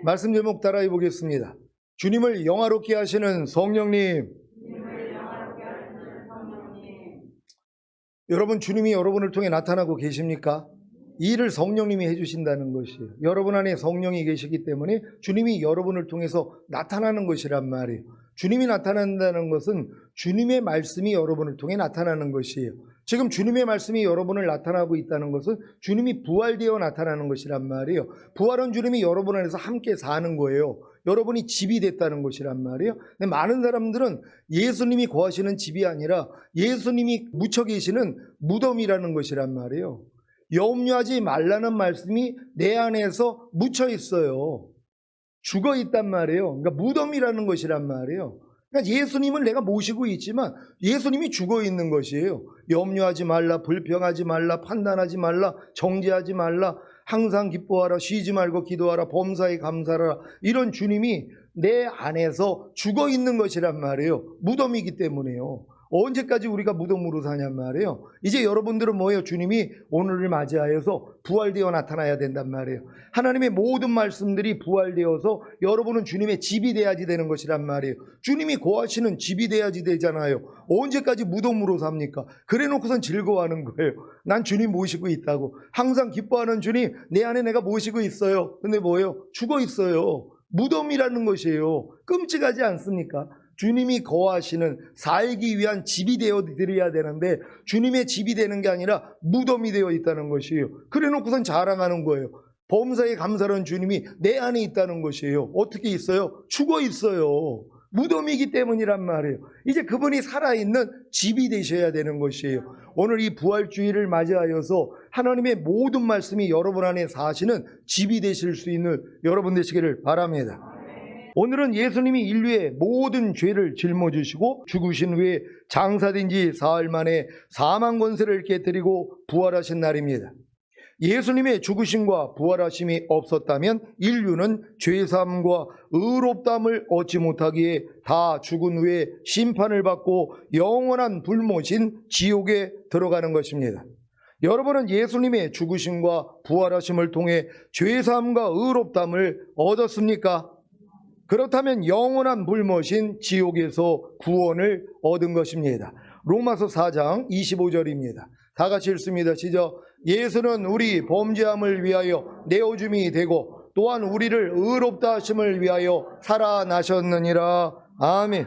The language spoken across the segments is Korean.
말씀 제목 따라해 보겠습니다. 주님을 영화롭게 하시는 성령님. 여러분, 주님이 여러분을 통해 나타나고 계십니까? 이 일을 성령님이 해주신다는 것이에요. 여러분 안에 성령이 계시기 때문에 주님이 여러분을 통해서 나타나는 것이란 말이에요. 주님이 나타난다는 것은 주님의 말씀이 여러분을 통해 나타나는 것이에요. 지금 주님의 말씀이 여러분을 나타나고 있다는 것은 주님이 부활되어 나타나는 것이란 말이에요. 부활은 주님이 여러분 안에서 함께 사는 거예요. 여러분이 집이 됐다는 것이란 말이에요. 근데 많은 사람들은 예수님이 거하시는 집이 아니라 예수님이 묻혀 계시는 무덤이라는 것이란 말이에요. 염려하지 말라는 말씀이 내 안에서 묻혀 있어요. 죽어 있단 말이에요. 그러니까 무덤이라는 것이란 말이에요. 그러니까 예수님은 내가 모시고 있지만 예수님이 죽어 있는 것이에요. 염려하지 말라, 불평하지 말라, 판단하지 말라, 정죄하지 말라, 항상 기뻐하라, 쉬지 말고 기도하라, 범사에 감사하라. 이런 주님이 내 안에서 죽어 있는 것이란 말이에요. 무덤이기 때문에요. 언제까지 우리가 무덤으로 사냔 말이에요. 이제 여러분들은 뭐예요? 주님이 오늘을 맞이하여서 부활되어 나타나야 된단 말이에요. 하나님의 모든 말씀들이 부활되어서 여러분은 주님의 집이 돼야지 되는 것이란 말이에요. 주님이 거하시는 집이 돼야지 되잖아요. 언제까지 무덤으로 삽니까? 그래 놓고선 즐거워하는 거예요. 난 주님 모시고 있다고. 항상 기뻐하는 주님, 내 안에 내가 모시고 있어요. 근데 뭐예요? 죽어 있어요. 무덤이라는 것이에요. 끔찍하지 않습니까? 주님이 거하시는 살기 위한 집이 되어 드려야 되는데 주님의 집이 되는 게 아니라 무덤이 되어 있다는 것이에요. 그래 놓고선 자랑하는 거예요. 범사에 감사하는 주님이 내 안에 있다는 것이에요. 어떻게 있어요? 죽어 있어요. 무덤이기 때문이란 말이에요. 이제 그분이 살아있는 집이 되셔야 되는 것이에요. 오늘 이 부활주의를 맞이하여서 하나님의 모든 말씀이 여러분 안에 사시는 집이 되실 수 있는 여러분 되시기를 바랍니다. 오늘은 예수님이 인류의 모든 죄를 짊어지시고 죽으신 후에 장사된 지 사흘 만에 사망 권세를 깨뜨리고 부활하신 날입니다. 예수님의 죽으심과 부활하심이 없었다면 인류는 죄사함과 의롭다함을 얻지 못하기에 다 죽은 후에 심판을 받고 영원한 불못인 지옥에 들어가는 것입니다. 여러분은 예수님의 죽으심과 부활하심을 통해 죄사함과 의롭다함을 얻었습니까? 그렇다면 영원한 불못인 지옥에서 구원을 얻은 것입니다. 로마서 4장 25절입니다. 다 같이 읽습니다. 시작. 예수는 우리 범죄함을 위하여 내어줌이 되고 또한 우리를 의롭다 하심을 위하여 살아나셨느니라. 아멘.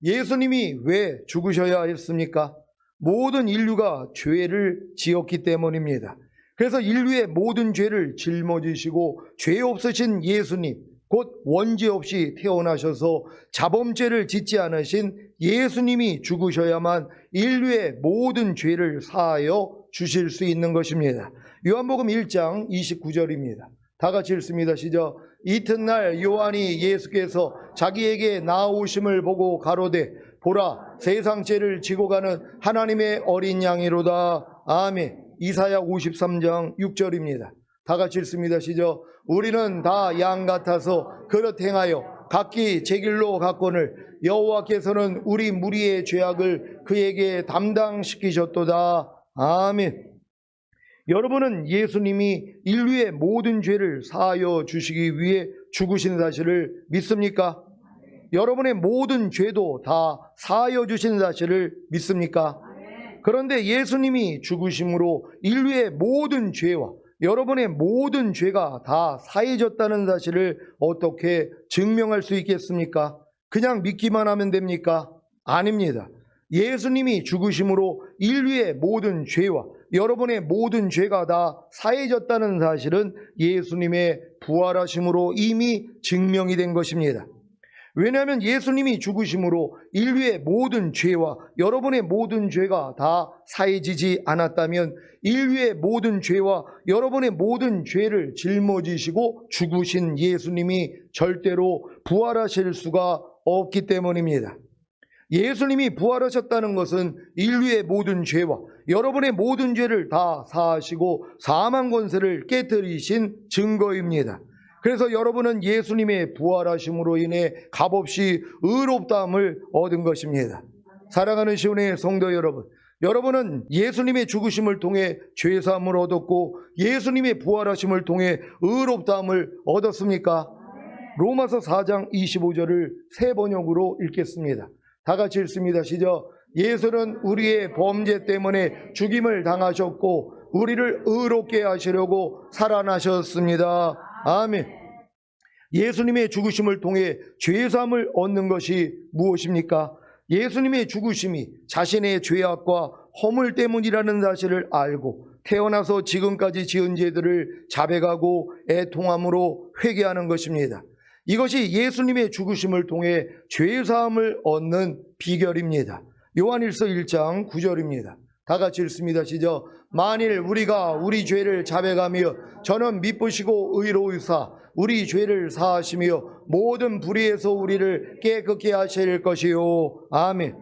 예수님이 왜 죽으셔야 했습니까? 모든 인류가 죄를 지었기 때문입니다. 그래서 인류의 모든 죄를 짊어지시고 죄 없으신 예수님, 곧 원죄 없이 태어나셔서 자범죄를 짓지 않으신 예수님이 죽으셔야만 인류의 모든 죄를 사하여 주실 수 있는 것입니다. 요한복음 1장 29절입니다. 다 같이 읽습니다. 시작. 이튿날 요한이 예수께서 자기에게 나아오심을 보고 가로되 보라, 세상 죄를 지고 가는 하나님의 어린 양이로다. 아멘. 이사야 53장 6절입니다. 다 같이 읽습니다. 시작. 우리는 다 양 같아서 그릇 행하여 각기 제 길로 갔거늘 여호와께서는 우리 무리의 죄악을 그에게 담당시키셨도다. 아멘. 여러분은 예수님이 인류의 모든 죄를 사하여 주시기 위해 죽으신 사실을 믿습니까? 여러분의 모든 죄도 다 사하여 주신 사실을 믿습니까? 그런데 예수님이 죽으심으로 인류의 모든 죄와 여러분의 모든 죄가 다 사해졌다는 사실을 어떻게 증명할 수 있겠습니까? 그냥 믿기만 하면 됩니까? 아닙니다. 예수님이 죽으심으로 인류의 모든 죄와 여러분의 모든 죄가 다 사해졌다는 사실은 예수님의 부활하심으로 이미 증명이 된 것입니다. 왜냐하면 예수님이 죽으심으로 인류의 모든 죄와 여러분의 모든 죄가 다 사해지지 않았다면 인류의 모든 죄와 여러분의 모든 죄를 짊어지시고 죽으신 예수님이 절대로 부활하실 수가 없기 때문입니다. 예수님이 부활하셨다는 것은 인류의 모든 죄와 여러분의 모든 죄를 다 사하시고 사망 권세를 깨뜨리신 증거입니다. 그래서 여러분은 예수님의 부활하심으로 인해 값없이 의롭다함을 얻은 것입니다. 사랑하는 시온의 성도 여러분, 여러분은 예수님의 죽으심을 통해 죄사함을 얻었고 예수님의 부활하심을 통해 의롭다함을 얻었습니까? 로마서 4장 25절을 새 번역으로 읽겠습니다. 다 같이 읽습니다. 시작. 예수는 우리의 범죄 때문에 죽임을 당하셨고 우리를 의롭게 하시려고 살아나셨습니다. 아멘. 예수님의 죽으심을 통해 죄사함을 얻는 것이 무엇입니까? 예수님의 죽으심이 자신의 죄악과 허물 때문이라는 사실을 알고 태어나서 지금까지 지은 죄들을 자백하고 애통함으로 회개하는 것입니다. 이것이 예수님의 죽으심을 통해 죄사함을 얻는 비결입니다. 요한일서 1장 9절입니다. 다 같이 읽습니다. 시작. 만일 우리가 우리 죄를 자백하며 저는 미쁘시고 의로우사 우리 죄를 사하시며 모든 불의에서 우리를 깨끗게 하실 것이요. 아멘.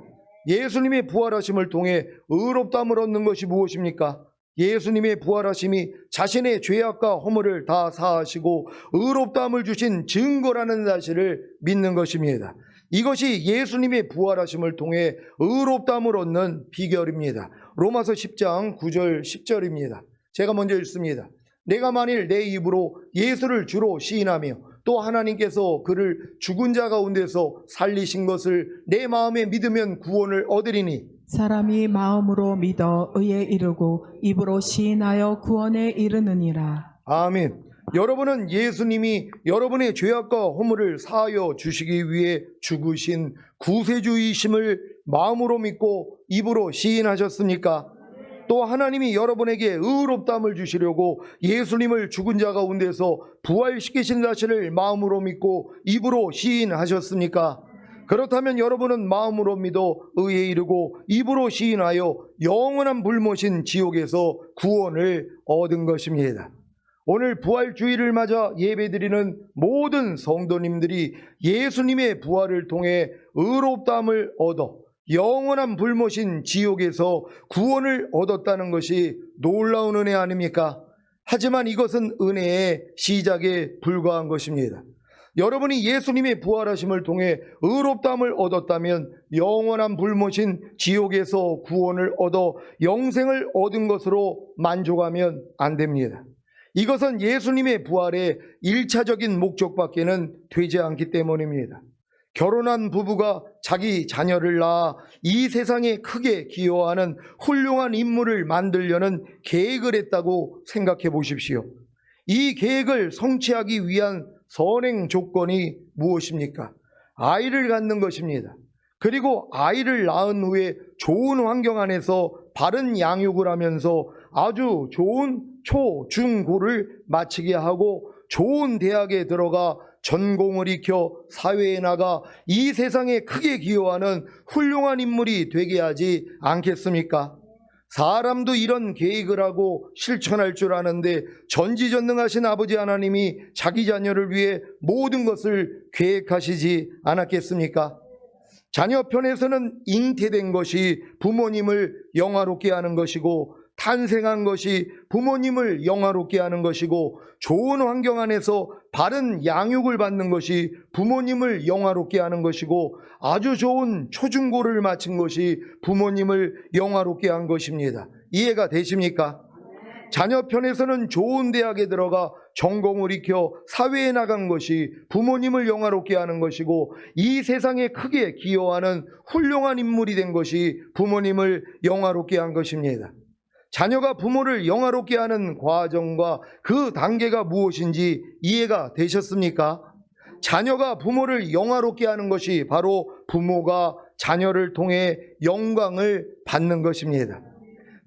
예수님의 부활하심을 통해 의롭다함을 얻는 것이 무엇입니까? 예수님의 부활하심이 자신의 죄악과 허물을 다 사하시고 의롭다함을 주신 증거라는 사실을 믿는 것입니다. 이것이 예수님의 부활하심을 통해 의롭다함을 얻는 비결입니다. 로마서 10장 9절 10절입니다. 제가 먼저 읽습니다. 내가 만일 내 입으로 예수를 주로 시인하며 또 하나님께서 그를 죽은 자 가운데서 살리신 것을 내 마음에 믿으면 구원을 얻으리니 사람이 마음으로 믿어 의에 이르고 입으로 시인하여 구원에 이르느니라. 아멘. 여러분은 예수님이 여러분의 죄악과 허물을 사하여 주시기 위해 죽으신 구세주이심을 마음으로 믿고 입으로 시인하셨습니까? 또 하나님이 여러분에게 의롭다함을 주시려고 예수님을 죽은 자 가운데서 부활시키신 사실을 마음으로 믿고 입으로 시인하셨습니까? 그렇다면 여러분은 마음으로 믿어 의에 이르고 입으로 시인하여 영원한 불못인 지옥에서 구원을 얻은 것입니다. 오늘 부활주의를 맞아 예배드리는 모든 성도님들이 예수님의 부활을 통해 의롭다함을 얻어 영원한 불못인 지옥에서 구원을 얻었다는 것이 놀라운 은혜 아닙니까? 하지만 이것은 은혜의 시작에 불과한 것입니다. 여러분이 예수님의 부활하심을 통해 의롭다함을 얻었다면 영원한 불못인 지옥에서 구원을 얻어 영생을 얻은 것으로 만족하면 안 됩니다. 이것은 예수님의 부활의 1차적인 목적밖에는 되지 않기 때문입니다. 결혼한 부부가 자기 자녀를 낳아 이 세상에 크게 기여하는 훌륭한 인물을 만들려는 계획을 했다고 생각해 보십시오. 이 계획을 성취하기 위한 선행 조건이 무엇입니까? 아이를 갖는 것입니다. 그리고 아이를 낳은 후에 좋은 환경 안에서 바른 양육을 하면서 아주 좋은 초, 중, 고를 마치게 하고 좋은 대학에 들어가 전공을 익혀 사회에 나가 이 세상에 크게 기여하는 훌륭한 인물이 되게 하지 않겠습니까? 사람도 이런 계획을 하고 실천할 줄 아는데 전지전능하신 아버지 하나님이 자기 자녀를 위해 모든 것을 계획하시지 않았겠습니까? 자녀 편에서는 잉태된 것이 부모님을 영화롭게 하는 것이고 탄생한 것이 부모님을 영화롭게 하는 것이고 좋은 환경 안에서 바른 양육을 받는 것이 부모님을 영화롭게 하는 것이고 아주 좋은 초중고를 마친 것이 부모님을 영화롭게 한 것입니다. 이해가 되십니까? 자녀 편에서는 좋은 대학에 들어가 전공을 익혀 사회에 나간 것이 부모님을 영화롭게 하는 것이고 이 세상에 크게 기여하는 훌륭한 인물이 된 것이 부모님을 영화롭게 한 것입니다. 자녀가 부모를 영화롭게 하는 과정과 그 단계가 무엇인지 이해가 되셨습니까? 자녀가 부모를 영화롭게 하는 것이 바로 부모가 자녀를 통해 영광을 받는 것입니다.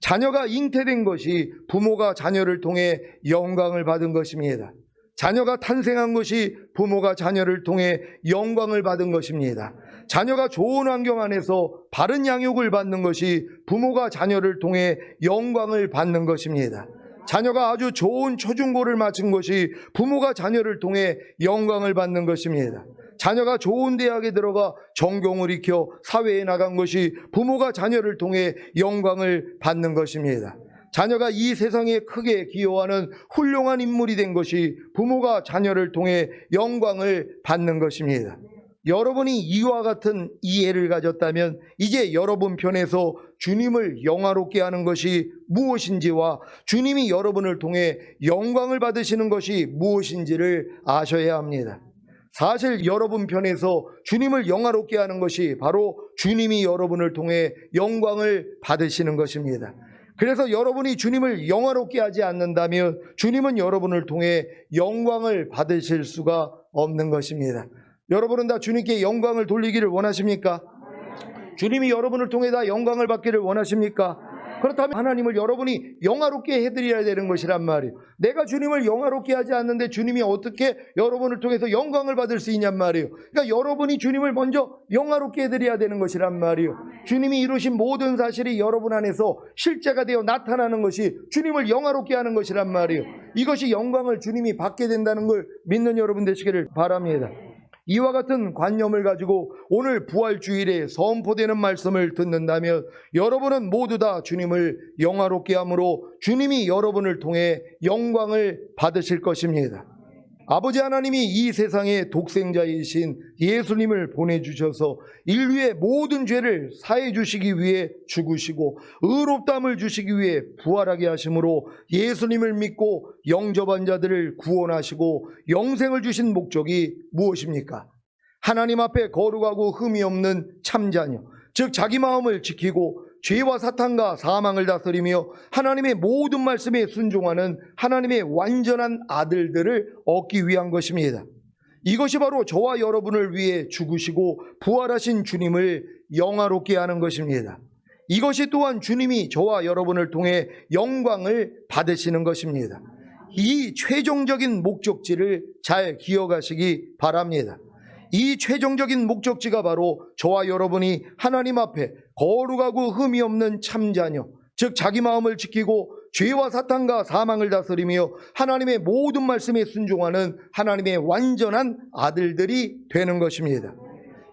자녀가 잉태된 것이 부모가 자녀를 통해 영광을 받은 것입니다. 자녀가 탄생한 것이 부모가 자녀를 통해 영광을 받은 것입니다. 자녀가 좋은 환경 안에서 바른 양육을 받는 것이 부모가 자녀를 통해 영광을 받는 것입니다. 자녀가 아주 좋은 초중고를 마친 것이 부모가 자녀를 통해 영광을 받는 것입니다. 자녀가 좋은 대학에 들어가 전공을 익혀 사회에 나간 것이 부모가 자녀를 통해 영광을 받는 것입니다. 자녀가 이 세상에 크게 기여하는 훌륭한 인물이 된 것이 부모가 자녀를 통해 영광을 받는 것입니다. 여러분이 이와 같은 이해를 가졌다면 이제 여러분 편에서 주님을 영화롭게 하는 것이 무엇인지와 주님이 여러분을 통해 영광을 받으시는 것이 무엇인지를 아셔야 합니다. 사실 여러분 편에서 주님을 영화롭게 하는 것이 바로 주님이 여러분을 통해 영광을 받으시는 것입니다. 그래서 여러분이 주님을 영화롭게 하지 않는다면 주님은 여러분을 통해 영광을 받으실 수가 없는 것입니다. 여러분은 다 주님께 영광을 돌리기를 원하십니까? 주님이 여러분을 통해 다 영광을 받기를 원하십니까? 그렇다면 하나님을 여러분이 영화롭게 해드려야 되는 것이란 말이에요. 내가 주님을 영화롭게 하지 않는데 주님이 어떻게 여러분을 통해서 영광을 받을 수 있냔 말이에요. 그러니까 여러분이 주님을 먼저 영화롭게 해드려야 되는 것이란 말이에요. 주님이 이루신 모든 사실이 여러분 안에서 실제가 되어 나타나는 것이 주님을 영화롭게 하는 것이란 말이에요. 이것이 영광을 주님이 받게 된다는 걸 믿는 여러분 되시기를 바랍니다. 이와 같은 관념을 가지고 오늘 부활주일에 선포되는 말씀을 듣는다면 여러분은 모두 다 주님을 영화롭게 함으로 주님이 여러분을 통해 영광을 받으실 것입니다. 아버지 하나님이 이 세상에 독생자이신 예수님을 보내주셔서 인류의 모든 죄를 사해 주시기 위해 죽으시고 의롭다함을 주시기 위해 부활하게 하심으로 예수님을 믿고 영접한 자들을 구원하시고 영생을 주신 목적이 무엇입니까? 하나님 앞에 거룩하고 흠이 없는 참자녀, 즉 자기 마음을 지키고 죄와 사탄과 사망을 다스리며 하나님의 모든 말씀에 순종하는 하나님의 완전한 아들들을 얻기 위한 것입니다. 이것이 바로 저와 여러분을 위해 죽으시고 부활하신 주님을 영화롭게 하는 것입니다. 이것이 또한 주님이 저와 여러분을 통해 영광을 받으시는 것입니다. 이 최종적인 목적지를 잘 기억하시기 바랍니다. 이 최종적인 목적지가 바로 저와 여러분이 하나님 앞에 거룩하고 흠이 없는 참자녀, 즉 자기 마음을 지키고 죄와 사탄과 사망을 다스리며 하나님의 모든 말씀에 순종하는 하나님의 완전한 아들들이 되는 것입니다.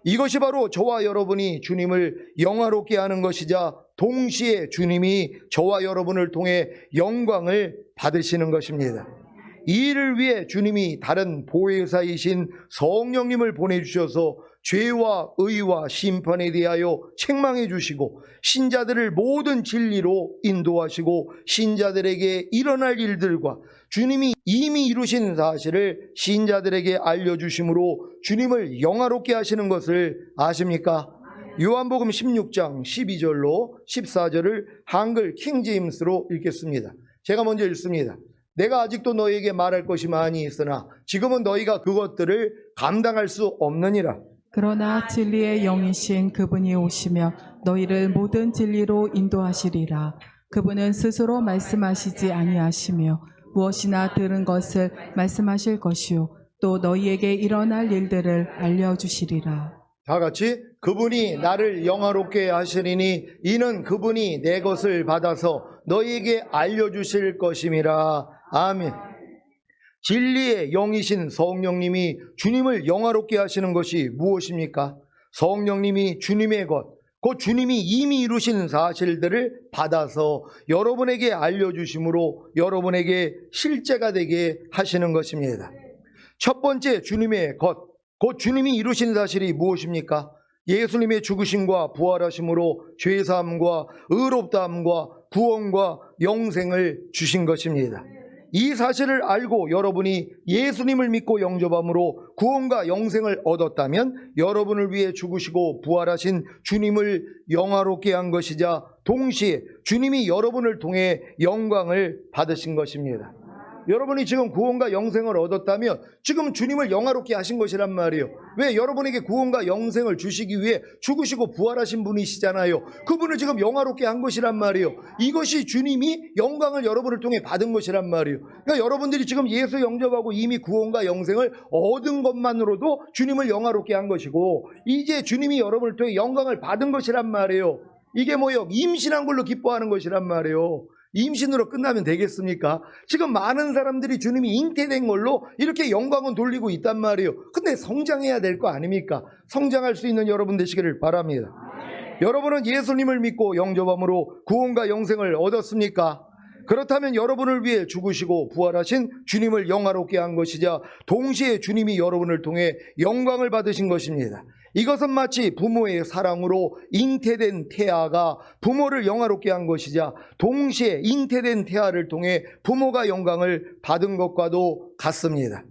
이것이 바로 저와 여러분이 주님을 영화롭게 하는 것이자 동시에 주님이 저와 여러분을 통해 영광을 받으시는 것입니다. 이 일을 위해 주님이 다른 보혜사이신 성령님을 보내주셔서 죄와 의와 심판에 대하여 책망해 주시고 신자들을 모든 진리로 인도하시고 신자들에게 일어날 일들과 주님이 이미 이루신 사실을 신자들에게 알려주심으로 주님을 영화롭게 하시는 것을 아십니까? 요한복음 16장 12절로 14절을 한글 킹제임스로 읽겠습니다. 제가 먼저 읽습니다. 내가 아직도 너희에게 말할 것이 많이 있으나 지금은 너희가 그것들을 감당할 수 없느니라. 그러나 진리의 영이신 그분이 오시며 너희를 모든 진리로 인도하시리라. 그분은 스스로 말씀하시지 아니하시며 무엇이나 들은 것을 말씀하실 것이요 또 너희에게 일어날 일들을 알려주시리라. 다 같이 그분이 나를 영화롭게 하시리니 이는 그분이 내 것을 받아서 너희에게 알려주실 것임이라. 아멘. 진리의 영이신 성령님이 주님을 영화롭게 하시는 것이 무엇입니까? 성령님이 주님의 것, 곧 주님이 이미 이루신 사실들을 받아서 여러분에게 알려주심으로 여러분에게 실제가 되게 하시는 것입니다. 첫 번째 주님의 것, 곧 주님이 이루신 사실이 무엇입니까? 예수님의 죽으심과 부활하심으로 죄사함과 의롭다함과 구원과 영생을 주신 것입니다. 이 사실을 알고 여러분이 예수님을 믿고 영접함으로 구원과 영생을 얻었다면 여러분을 위해 죽으시고 부활하신 주님을 영화롭게 한 것이자 동시에 주님이 여러분을 통해 영광을 받으신 것입니다. 여러분이 지금 구원과 영생을 얻었다면 지금 주님을 영화롭게 하신 것이란 말이에요. 왜? 여러분에게 구원과 영생을 주시기 위해 죽으시고 부활하신 분이시잖아요. 그분을 지금 영화롭게 한 것이란 말이에요. 이것이 주님이 영광을 여러분을 통해 받은 것이란 말이에요. 그러니까 여러분들이 지금 예수 영접하고 이미 구원과 영생을 얻은 것만으로도 주님을 영화롭게 한 것이고 이제 주님이 여러분을 통해 영광을 받은 것이란 말이에요. 이게 뭐예요? 임신한 걸로 기뻐하는 것이란 말이에요. 임신으로 끝나면 되겠습니까? 지금 많은 사람들이 주님이 잉태된 걸로 이렇게 영광은 돌리고 있단 말이에요. 근데 성장해야 될 거 아닙니까? 성장할 수 있는 여러분 되시기를 바랍니다. 여러분은 예수님을 믿고 영접함으로 구원과 영생을 얻었습니까? 그렇다면 여러분을 위해 죽으시고 부활하신 주님을 영화롭게 한 것이자 동시에 주님이 여러분을 통해 영광을 받으신 것입니다. 이것은 마치 부모의 사랑으로 잉태된 태아가 부모를 영화롭게 한 것이자 동시에 잉태된 태아를 통해 부모가 영광을 받은 것과도 같습니다.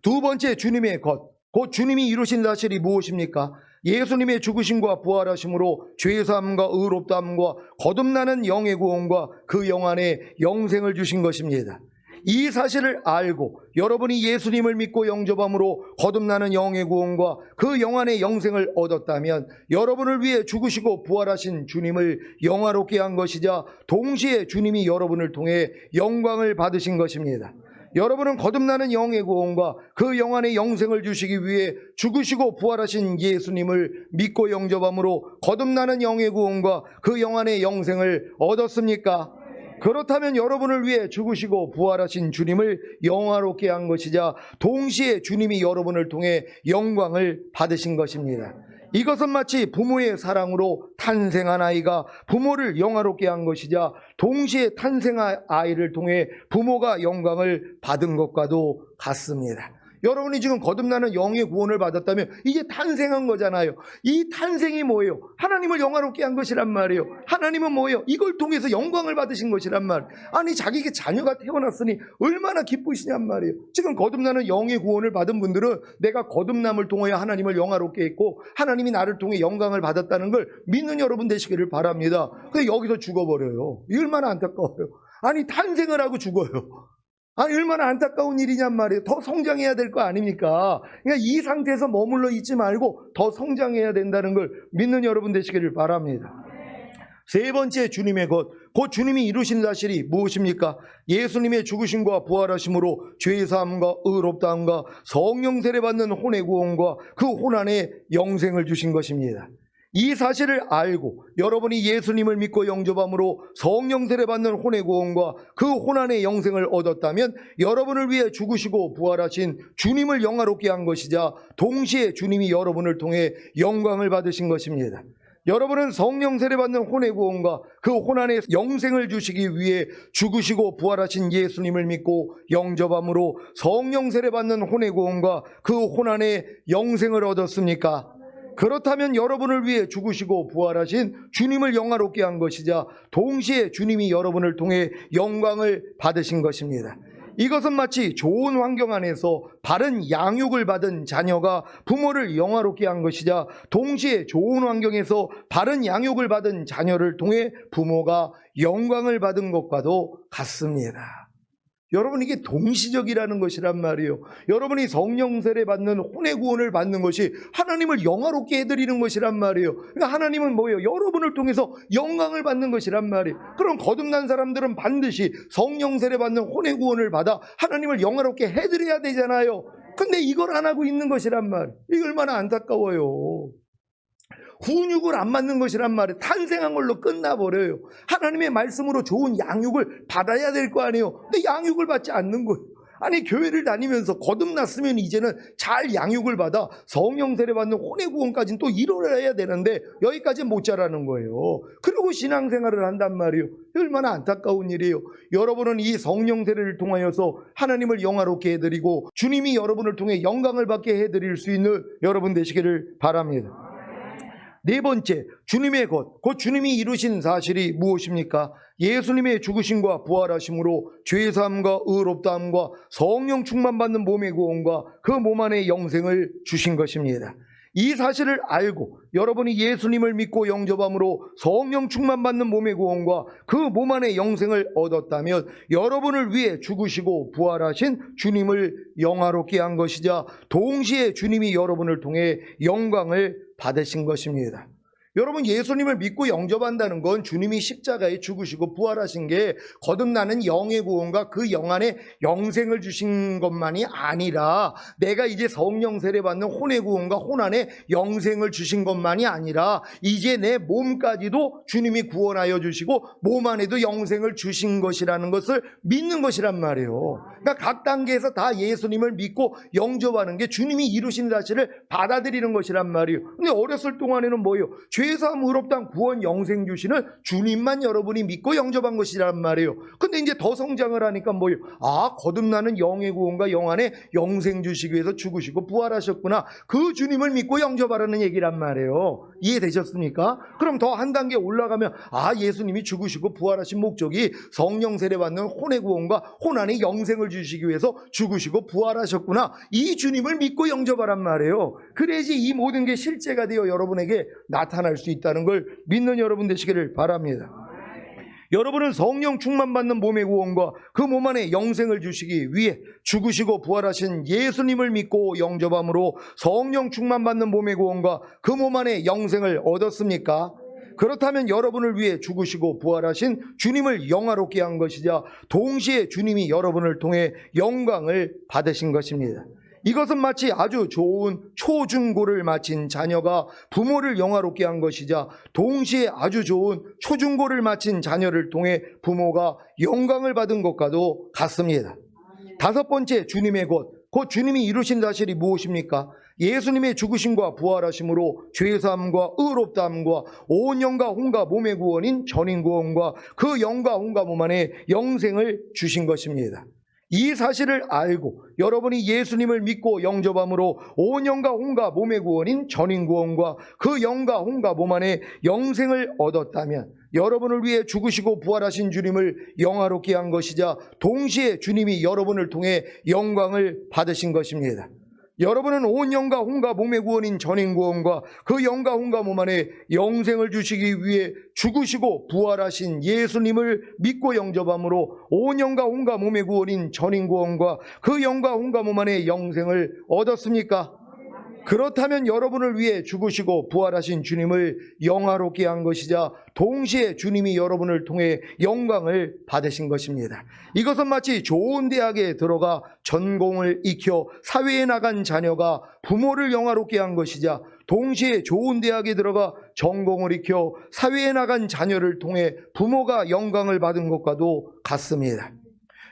두 번째 주님의 것, 곧 주님이 이루신 사실이 무엇입니까? 예수님의 죽으심과 부활하심으로 죄사함과 의롭다함과 거듭나는 영의 구원과 그 영 안에 영생을 주신 것입니다. 이 사실을 알고 여러분이 예수님을 믿고 영접함으로 거듭나는 영의 구원과 그 영 안의 영생을 얻었다면 여러분을 위해 죽으시고 부활하신 주님을 영화롭게 한 것이자 동시에 주님이 여러분을 통해 영광을 받으신 것입니다. 여러분은 거듭나는 영의 구원과 그 영 안의 영생을 주시기 위해 죽으시고 부활하신 예수님을 믿고 영접함으로 거듭나는 영의 구원과 그 영 안의 영생을 얻었습니까? 그렇다면 여러분을 위해 죽으시고 부활하신 주님을 영화롭게 한 것이자 동시에 주님이 여러분을 통해 영광을 받으신 것입니다. 이것은 마치 부모의 사랑으로 탄생한 아이가 부모를 영화롭게 한 것이자 동시에 탄생한 아이를 통해 부모가 영광을 받은 것과도 같습니다. 여러분이 지금 거듭나는 영의 구원을 받았다면 이게 탄생한 거잖아요. 이 탄생이 뭐예요? 하나님을 영화롭게 한 것이란 말이에요. 하나님은 뭐예요? 이걸 통해서 영광을 받으신 것이란 말이에요. 아니 자기에게 자녀가 태어났으니 얼마나 기쁘시냔 말이에요. 지금 거듭나는 영의 구원을 받은 분들은 내가 거듭남을 통하여 하나님을 영화롭게 했고 하나님이 나를 통해 영광을 받았다는 걸 믿는 여러분 되시기를 바랍니다. 근데 여기서 죽어버려요. 이 얼마나 안타까워요. 아니 탄생을 하고 죽어요. 아니 얼마나 안타까운 일이냔 말이에요. 더 성장해야 될 거 아닙니까? 그러니까 이 상태에서 머물러 있지 말고 더 성장해야 된다는 걸 믿는 여러분 되시기를 바랍니다. 세 번째 주님의 것, 곧 주님이 이루신 사실이 무엇입니까? 예수님의 죽으심과 부활하심으로 죄사함과 의롭다함과 성령 세례받는 혼의 구원과 그 혼 안에 영생을 주신 것입니다. 이 사실을 알고 여러분이 예수님을 믿고 영접함으로 성령 세례받는 혼의 구원과 그 혼 안의 영생을 얻었다면 여러분을 위해 죽으시고 부활하신 주님을 영화롭게 한 것이자 동시에 주님이 여러분을 통해 영광을 받으신 것입니다. 여러분은 성령 세례받는 혼의 구원과 그 혼 안의 영생을 주시기 위해 죽으시고 부활하신 예수님을 믿고 영접함으로 성령 세례받는 혼의 구원과 그 혼 안의 영생을 얻었습니까? 그렇다면 여러분을 위해 죽으시고 부활하신 주님을 영화롭게 한 것이자 동시에 주님이 여러분을 통해 영광을 받으신 것입니다. 이것은 마치 좋은 환경 안에서 바른 양육을 받은 자녀가 부모를 영화롭게 한 것이자 동시에 좋은 환경에서 바른 양육을 받은 자녀를 통해 부모가 영광을 받은 것과도 같습니다. 여러분 이게 동시적이라는 것이란 말이에요. 여러분이 성령 세례 받는 혼의 구원을 받는 것이 하나님을 영화롭게 해드리는 것이란 말이에요. 그러니까 하나님은 뭐예요? 여러분을 통해서 영광을 받는 것이란 말이에요. 그럼 거듭난 사람들은 반드시 성령 세례 받는 혼의 구원을 받아 하나님을 영화롭게 해드려야 되잖아요. 근데 이걸 안 하고 있는 것이란 말이에요. 이게 얼마나 안타까워요. 훈육을 안 받는 것이란 말이에요. 탄생한 걸로 끝나버려요. 하나님의 말씀으로 좋은 양육을 받아야 될 거 아니에요. 근데 양육을 받지 않는 거예요. 아니 교회를 다니면서 거듭났으면 이제는 잘 양육을 받아 성령 세례 받는 혼의 구원까지는 또 이뤄야 되는데 여기까지 못 자라는 거예요. 그리고 신앙생활을 한단 말이에요. 얼마나 안타까운 일이에요. 여러분은 이 성령 세례를 통하여서 하나님을 영화롭게 해드리고 주님이 여러분을 통해 영광을 받게 해드릴 수 있는 여러분 되시기를 바랍니다. 네 번째, 주님의 것, 곧 주님이 이루신 사실이 무엇입니까? 예수님의 죽으심과 부활하심으로 죄사함과 의롭다함과 성령 충만받는 몸의 구원과 그 몸 안의 영생을 주신 것입니다. 이 사실을 알고 여러분이 예수님을 믿고 영접함으로 성령 충만받는 몸의 구원과 그 몸 안의 영생을 얻었다면 여러분을 위해 죽으시고 부활하신 주님을 영화롭게 한 것이자 동시에 주님이 여러분을 통해 영광을 받으신 것입니다. 여러분 예수님을 믿고 영접한다는 건 주님이 십자가에 죽으시고 부활하신 게 거듭나는 영의 구원과 그 영 안에 영생을 주신 것만이 아니라 내가 이제 성령 세례 받는 혼의 구원과 혼 안에 영생을 주신 것만이 아니라 이제 내 몸까지도 주님이 구원하여 주시고 몸 안에도 영생을 주신 것이라는 것을 믿는 것이란 말이에요. 그러니까 각 단계에서 다 예수님을 믿고 영접하는 게 주님이 이루신 사실을 받아들이는 것이란 말이에요. 근데 어렸을 동안에는 뭐예요? 죄사함, 의롭다함, 구원, 영생 주시는 주님만 여러분이 믿고 영접한 것이란 말이에요. 근데 이제 더 성장을 하니까 뭐예요? 아, 거듭나는 영의 구원과 영 안에 영생 주시기 위해서 죽으시고 부활하셨구나. 그 주님을 믿고 영접하라는 얘기란 말이에요. 이해되셨습니까? 그럼 더 한 단계 올라가면 예수님이 죽으시고 부활하신 목적이 성령 세례받는 혼의 구원과 혼 안에 영생을 주시기 위해서 죽으시고 부활하셨구나. 이 주님을 믿고 영접하란 말이에요. 그래야지 이 모든 게 실제가 되어 여러분에게 나타날 수 있다는 걸 믿는 여러분 되시기를 바랍니다. 여러분은 성령 충만받는 몸의 구원과 그 몸 안에 영생을 주시기 위해 죽으시고 부활하신 예수님을 믿고 영접함으로 성령 충만받는 몸의 구원과 그 몸 안에 영생을 얻었습니까? 그렇다면 여러분을 위해 죽으시고 부활하신 주님을 영화롭게 한 것이자 동시에 주님이 여러분을 통해 영광을 받으신 것입니다. 이것은 마치 아주 좋은 초중고를 마친 자녀가 부모를 영화롭게 한 것이자 동시에 아주 좋은 초중고를 마친 자녀를 통해 부모가 영광을 받은 것과도 같습니다. 다섯 번째, 주님의 곧 주님이 이루신 사실이 무엇입니까? 예수님의 죽으심과 부활하심으로 죄사함과 의롭다함과 온 영과 혼과 몸의 구원인 전인 구원과 그 영과 혼과 몸 안에 영생을 주신 것입니다. 이 사실을 알고 여러분이 예수님을 믿고 영접함으로 온 영과 혼과 몸의 구원인 전인 구원과 그 영과 혼과 몸 안에 영생을 얻었다면 여러분을 위해 죽으시고 부활하신 주님을 영화롭게 한 것이자 동시에 주님이 여러분을 통해 영광을 받으신 것입니다. 여러분은 온 영과 혼과 몸의 구원인 전인 구원과 그 영과 혼과 몸 안에 영생을 주시기 위해 죽으시고 부활하신 예수님을 믿고 영접함으로 온 영과 혼과 몸의 구원인 전인 구원과 그 영과 혼과 몸 안에 영생을 얻었습니까? 그렇다면 여러분을 위해 죽으시고 부활하신 주님을 영화롭게 한 것이자 동시에 주님이 여러분을 통해 영광을 받으신 것입니다. 이것은 마치 좋은 대학에 들어가 전공을 익혀 사회에 나간 자녀가 부모를 영화롭게 한 것이자 동시에 좋은 대학에 들어가 전공을 익혀 사회에 나간 자녀를 통해 부모가 영광을 받은 것과도 같습니다.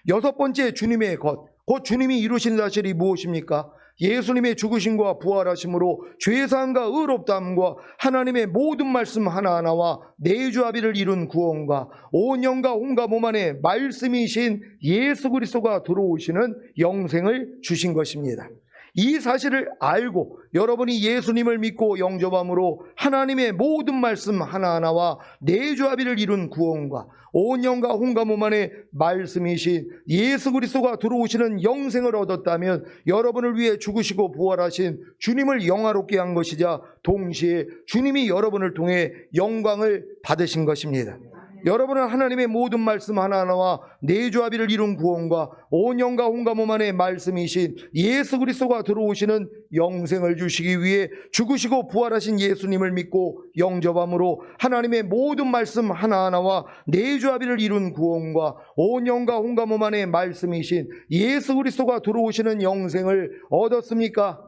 여섯 번째, 주님의 곧 주님이 이루신 사실이 무엇입니까? 예수님의 죽으심과 부활하심으로 죄사함과 의롭다함과 하나님의 모든 말씀 하나하나와 내주합의를 이룬 구원과 온 영과 혼과 몸 안에 말씀이신 예수 그리스도가 들어오시는 영생을 주신 것입니다. 이 사실을 알고 여러분이 예수님을 믿고 영접함으로 하나님의 모든 말씀 하나하나와 내주합의를 이룬 구원과 온 영과 혼과 몸 안에 말씀이신 예수 그리스도가 들어오시는 영생을 얻었다면 여러분을 위해 죽으시고 부활하신 주님을 영화롭게 한 것이자 동시에 주님이 여러분을 통해 영광을 받으신 것입니다. 여러분은 하나님의 모든 말씀 하나하나와 내주합의를 이룬 구원과 온 영과 혼과 몸 안에 말씀이신 예수 그리스도가 들어오시는 영생을 주시기 위해 죽으시고 부활하신 예수님을 믿고 영접함으로 하나님의 모든 말씀 하나하나와 내주합의를 이룬 구원과 온 영과 혼과 몸 안에 말씀이신 예수 그리스도가 들어오시는 영생을 얻었습니까?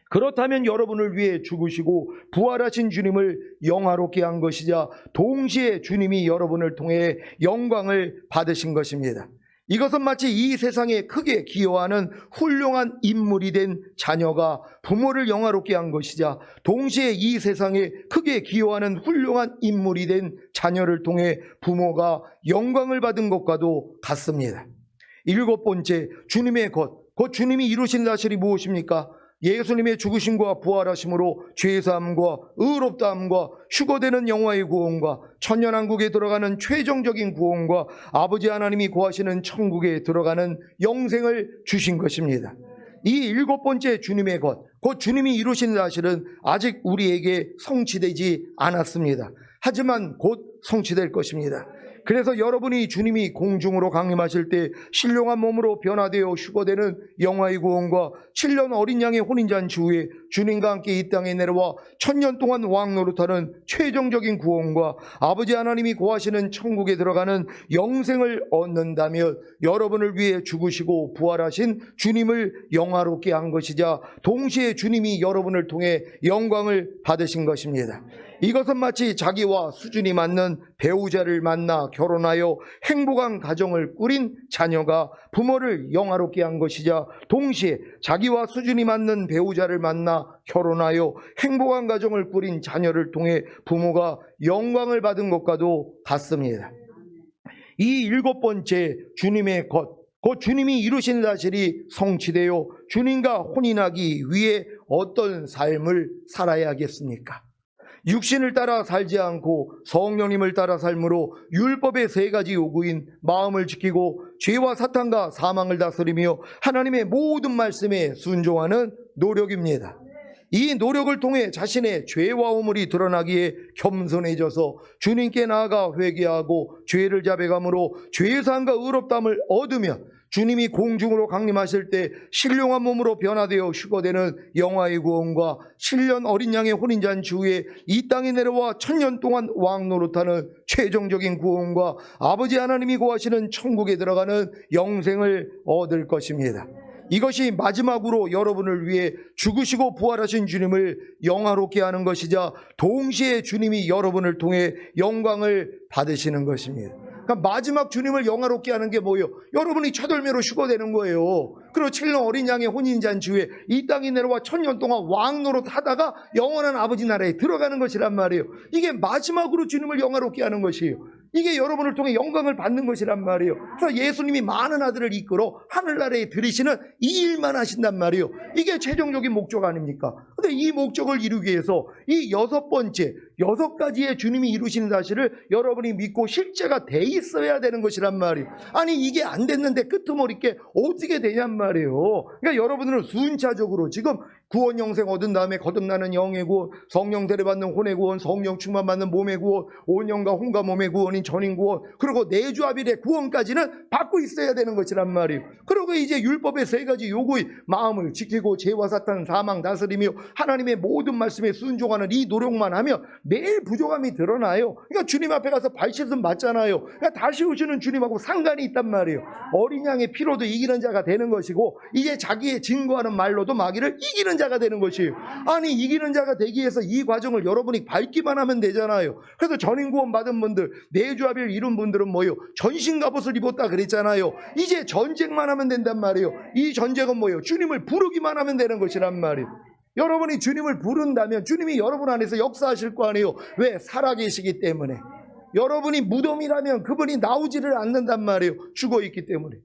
그렇다면 여러분을 위해 죽으시고 부활하신 주님을 영화롭게 한 것이자 동시에 주님이 여러분을 통해 영광을 받으신 것입니다. 이것은 마치 이 세상에 크게 기여하는 훌륭한 인물이 된 자녀가 부모를 영화롭게 한 것이자 동시에 이 세상에 크게 기여하는 훌륭한 인물이 된 자녀를 통해 부모가 영광을 받은 것과도 같습니다. 일곱 번째, 주님의 곧 주님이 이루신 사실이 무엇입니까? 예수님의 죽으심과 부활하심으로 죄사함과 의롭다함과 휴거되는 영화의 구원과 천년왕국에 들어가는 최종적인 구원과 아버지 하나님이 구하시는 천국에 들어가는 영생을 주신 것입니다. 이 일곱 번째 주님의 곧 주님이 이루신 사실은 아직 우리에게 성취되지 않았습니다. 하지만 곧 성취될 것입니다. 그래서 여러분이 주님이 공중으로 강림하실 때 신령한 몸으로 변화되어 휴거되는 영화의 구원과 7년 어린 양의 혼인잔치 후에 주님과 함께 이 땅에 내려와 1000년 동안 왕노릇하는 최종적인 구원과 아버지 하나님이 구하시는 천국에 들어가는 영생을 얻는다면 여러분을 위해 죽으시고 부활하신 주님을 영화롭게 한 것이자 동시에 주님이 여러분을 통해 영광을 받으신 것입니다. 이것은 마치 자기와 수준이 맞는 배우자를 만나 결혼하여 행복한 가정을 꾸린 자녀가 부모를 영화롭게 한 것이자 동시에 자기와 수준이 맞는 배우자를 만나 결혼하여 행복한 가정을 꾸린 자녀를 통해 부모가 영광을 받은 것과도 같습니다. 이 일곱 번째 주님의 곧 주님이 이루신 사실이 성취되어 주님과 혼인하기 위해 어떤 삶을 살아야겠습니까? 육신을 따라 살지 않고 성령님을 따라 삶으로 율법의 세 가지 요구인 마음을 지키고 죄와 사탄과 사망을 다스리며 하나님의 모든 말씀에 순종하는 노력입니다. 이 노력을 통해 자신의 죄와 허물이 드러나기에 겸손해져서 주님께 나아가 회개하고 죄를 자백함으로 죄사함과 의롭다함을 얻으며 주님이 공중으로 강림하실 때 신령한 몸으로 변화되어 휴거되는 영화의 구원과 7년 어린 양의 혼인잔치 후에 이 땅에 내려와 1000년 동안 왕노릇하는 최종적인 구원과 아버지 하나님이 구하시는 천국에 들어가는 영생을 얻을 것입니다. 이것이 마지막으로 여러분을 위해 죽으시고 부활하신 주님을 영화롭게 하는 것이자 동시에 주님이 여러분을 통해 영광을 받으시는 것입니다. 그러니까 마지막 주님을 영화롭게 하는 게 뭐예요? 여러분이 첫월매로 휴거되는 거예요. 그리고 7년 어린 양의 혼인잔치 후에 이 땅에 내려와 1000년 동안 왕노릇 하다가 영원한 아버지 나라에 들어가는 것이란 말이에요. 이게 마지막으로 주님을 영화롭게 하는 것이에요. 이게 여러분을 통해 영광을 받는 것이란 말이에요. 그래서 예수님이 많은 아들을 이끌어 하늘나라에 들이시는 이 일만 하신단 말이에요. 이게 최종적인 목적 아닙니까? 근데 이 목적을 이루기 위해서 이 6가지의 주님이 이루시는 사실을 여러분이 믿고 실제가 돼 있어야 되는 것이란 말이에요. 아니 이게 안 됐는데 끄트머리게 어떻게 되냔 말이에요. 그러니까 여러분들은 순차적으로 지금 구원 영생 얻은 다음에 거듭나는 영의 구원, 성령 세례받는 혼의 구원, 성령 충만받는 몸의 구원, 온 영과 혼과 몸의 구원인 전인 구원, 그리고 내주합일의 구원까지는 받고 있어야 되는 것이란 말이에요. 그리고 이제 율법의 세 가지 요구의 마음을 지키고 죄와 사탄 사망 다스리며 하나님의 모든 말씀에 순종하는 이 노력만 하면 매일 부족함이 드러나요. 그러니까 주님 앞에 가서 발씻음 받잖아요. 그러니까 다시 오시는 주님하고 상관이 있단 말이에요. 어린 양의 피로도 이기는 자가 되는 것이고 이제 자기의 증거하는 말로도 마귀를 이기는 자가 되는 것이에요. 아니 이기는 자가 되기 위해서 이 과정을 여러분이 밟기만 하면 되잖아요. 그래서 전인 구원 받은 분들, 내주합일 이룬 분들은 뭐예요? 전신 갑옷을 입었다 그랬잖아요. 이제 전쟁만 하면 된단 말이에요. 이 전쟁은 뭐예요? 주님을 부르기만 하면 되는 것이란 말이에요. 여러분이 주님을 부른다면 주님이 여러분 안에서 역사하실 거 아니에요. 왜? 살아계시기 때문에. 여러분이 무덤이라면 그분이 나오지를 않는단 말이에요. 죽어있기 때문에.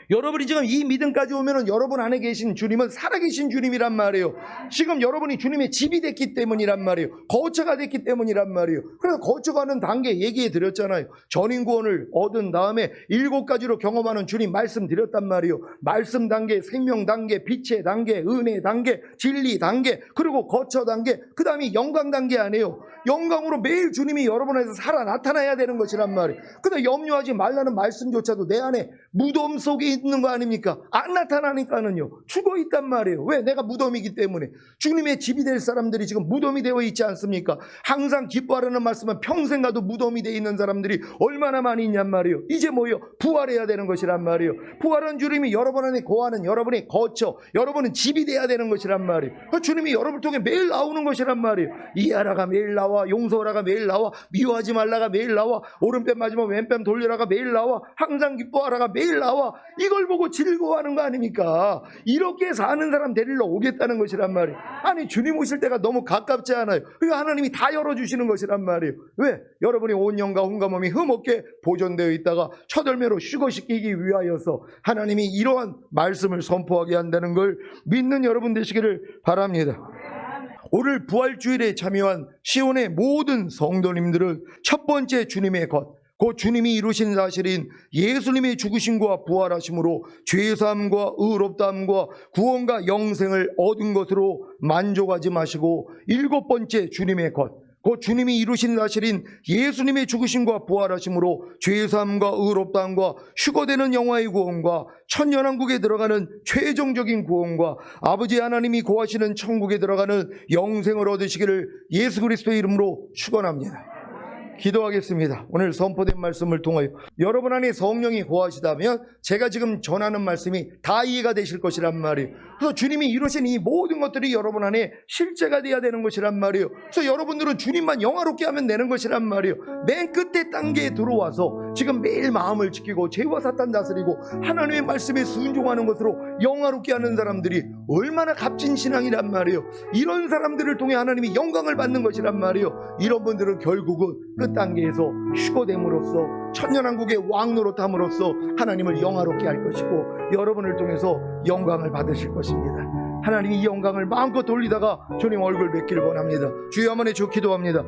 여러분이 지금 이 믿음까지 오면은 여러분 안에 계신 주님은 살아계신 주님이란 말이에요. 지금 여러분이 주님의 집이 됐기 때문이란 말이에요. 거처가 됐기 때문이란 말이에요. 그래서 거쳐가는 단계 얘기해 드렸잖아요. 전인 구원을 얻은 다음에 7가지로 경험하는 주님 말씀드렸단 말이에요. 말씀 단계, 생명 단계, 빛의 단계, 은혜 단계, 진리 단계, 그리고 거처 단계, 그 다음에 영광 단계 아니에요. 영광으로 매일 주님이 여러분 안에서 살아 나타나야 되는 것이란 말이에요. 근데 염려하지 말라는 말씀조차도 내 안에 무덤 속에 있는 거 아닙니까? 안 나타나니까는요 죽어 있단 말이에요. 왜? 내가 무덤이기 때문에. 주님의 집이 될 사람들이 지금 무덤이 되어 있지 않습니까? 항상 기뻐하라는 말씀은 평생 가도 무덤이 되어 있는 사람들이 얼마나 많이 있냔 말이에요. 이제 뭐예요? 부활해야 되는 것이란 말이에요. 부활한 주님이 여러분 안에 거하는 여러분의 거처, 여러분은 집이 돼야 되는 것이란 말이에요. 그 주님이 여러분을 통해 매일 나오는 것이란 말이에요. 이해하라가 매일 나와, 용서하라가 매일 나와, 미워하지 말라가 매일 나와, 오른뺨 맞으면 왼뺨 돌려라가 매일 나와, 항상 기뻐하라가 매일 나와. 이걸 보고 즐거워하는 거 아닙니까? 이렇게 사는 사람 데리러 오겠다는 것이란 말이에요. 아니 주님 오실 때가 너무 가깝지 않아요. 그러니까 하나님이 다 열어주시는 것이란 말이에요. 왜? 여러분이 온 영과 혼과 몸이 흠없게 보존되어 있다가 첫월매로 휴거시키기 위하여서 하나님이 이러한 말씀을 선포하게 한다는 걸 믿는 여러분 되시기를 바랍니다. 오늘 부활주일에 참여한 시온의 모든 성도님들은 첫 번째 주님의 것, 그 주님이 이루신 사실인 예수님의 죽으심과 부활하심으로 죄사함과 의롭다함과 구원과 영생을 얻은 것으로 만족하지 마시고 7번째 주님의 것, 그 주님이 이루신 사실인 예수님의 죽으심과 부활하심으로 죄사함과 의롭다함과 휴거되는 영화의 구원과 천년왕국에 들어가는 최종적인 구원과 아버지 하나님이 고하시는 천국에 들어가는 영생을 얻으시기를 예수 그리스도의 이름으로 축원합니다. 기도하겠습니다. 오늘 선포된 말씀을 통하여 여러분 안에 성령이 거하시다면 제가 지금 전하는 말씀이 다 이해가 되실 것이란 말이에요. 그래서 주님이 이루신 이 모든 것들이 여러분 안에 실제가 되어야 되는 것이란 말이에요. 그래서 여러분들은 주님만 영화롭게 하면 되는 것이란 말이에요. 맨 끝에 단계에 들어와서 지금 매일 마음을 지키고 죄와 사탄 다스리고 하나님의 말씀에 순종하는 것으로 영화롭게 하는 사람들이 얼마나 값진 신앙이란 말이에요. 이런 사람들을 통해 하나님이 영광을 받는 것이란 말이에요. 이런 분들은 결국은 끝 단계에서 휴거됨으로써 천년왕국의 왕노릇함으로써 하나님을 영화롭게 할 것이고 여러분을 통해서 영광을 받으실 것입니다. 하나님 이 영광을 마음껏 돌리다가 주님 얼굴 뵙기를 원합니다. 주여 한번 해주 기도합니다.